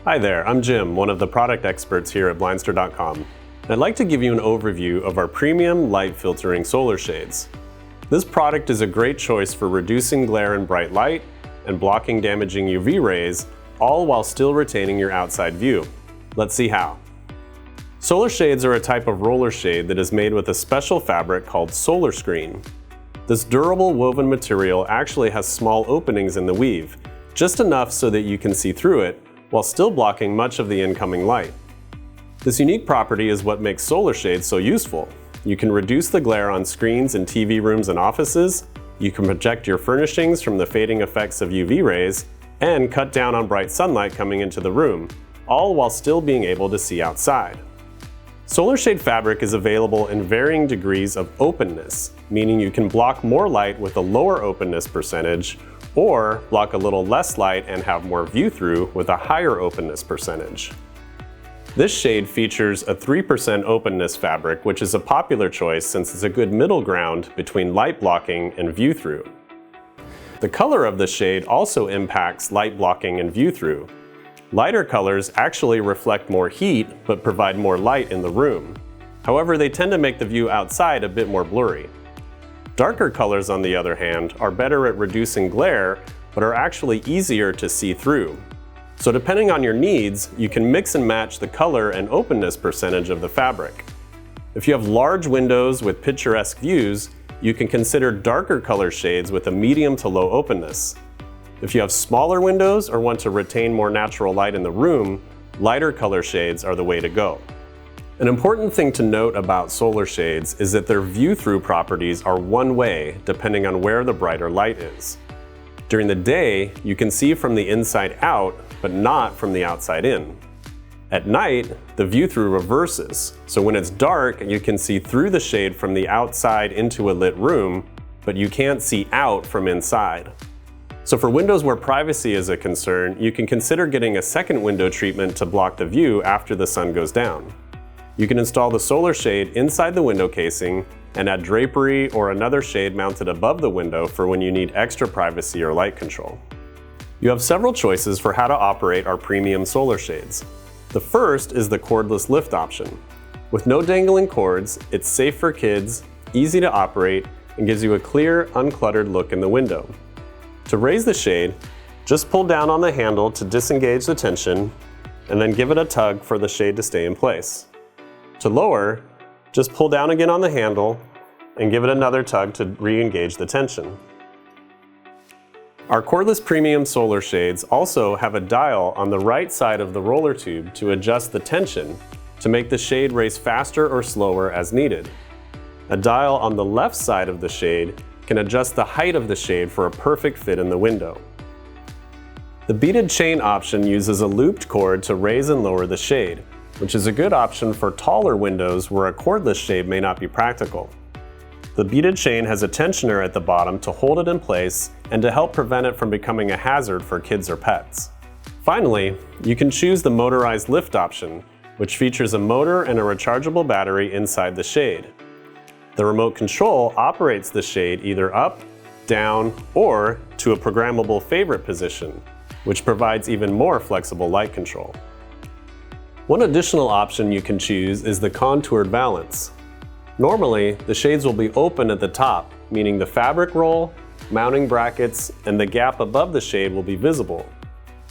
Hi there, I'm Jim, one of the product experts here at Blindster.com. I'd like to give you an overview of our premium light filtering solar shades. This product is a great choice for reducing glare in bright light and blocking damaging UV rays, all while still retaining your outside view. Let's see how. Solar shades are a type of roller shade that is made with a special fabric called solar screen. This durable woven material actually has small openings in the weave, just enough so that you can see through it, while still blocking much of the incoming light. This unique property is what makes solar shades so useful. You can reduce the glare on screens in TV rooms and offices, you can protect your furnishings from the fading effects of UV rays, and cut down on bright sunlight coming into the room, all while still being able to see outside. Solar shade fabric is available in varying degrees of openness, meaning you can block more light with a lower openness percentage, or block a little less light and have more view-through with a higher openness percentage. This shade features a 3% openness fabric, which is a popular choice since it's a good middle ground between light blocking and view-through. The color of the shade also impacts light blocking and view-through. Lighter colors actually reflect more heat but provide more light in the room. However, they tend to make the view outside a bit more blurry. Darker colors, on the other hand, are better at reducing glare, but are actually easier to see through. So depending on your needs, you can mix and match the color and openness percentage of the fabric. If you have large windows with picturesque views, you can consider darker color shades with a medium to low openness. If you have smaller windows or want to retain more natural light in the room, lighter color shades are the way to go. An important thing to note about solar shades is that their view-through properties are one way depending on where the brighter light is. During the day, you can see from the inside out, but not from the outside in. At night, the view-through reverses, so when it's dark, you can see through the shade from the outside into a lit room, but you can't see out from inside. So for windows where privacy is a concern, you can consider getting a second window treatment to block the view after the sun goes down. You can install the solar shade inside the window casing and add drapery or another shade mounted above the window for when you need extra privacy or light control. You have several choices for how to operate our premium solar shades. The first is the cordless lift option. With no dangling cords, it's safe for kids, easy to operate, and gives you a clear, uncluttered look in the window. To raise the shade, just pull down on the handle to disengage the tension, and then give it a tug for the shade to stay in place. To lower, just pull down again on the handle and give it another tug to re-engage the tension. Our cordless premium solar shades also have a dial on the right side of the roller tube to adjust the tension to make the shade race faster or slower as needed. A dial on the left side of the shade can adjust the height of the shade for a perfect fit in the window. The beaded chain option uses a looped cord to raise and lower the shade, which is a good option for taller windows where a cordless shade may not be practical. The beaded chain has a tensioner at the bottom to hold it in place and to help prevent it from becoming a hazard for kids or pets. Finally, you can choose the motorized lift option, which features a motor and a rechargeable battery inside the shade. The remote control operates the shade either up, down, or to a programmable favorite position, which provides even more flexible light control. One additional option you can choose is the contoured valance. Normally, the shades will be open at the top, meaning the fabric roll, mounting brackets, and the gap above the shade will be visible.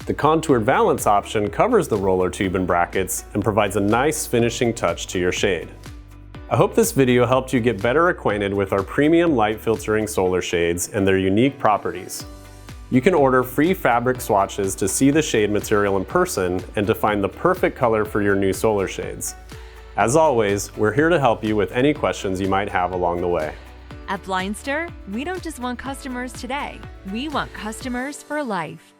The contoured valance option covers the roller tube and brackets and provides a nice finishing touch to your shade. I hope this video helped you get better acquainted with our premium light filtering solar shades and their unique properties. You can order free fabric swatches to see the shade material in person and to find the perfect color for your new solar shades. As always, we're here to help you with any questions you might have along the way. At Blindster, we don't just want customers today, we want customers for life.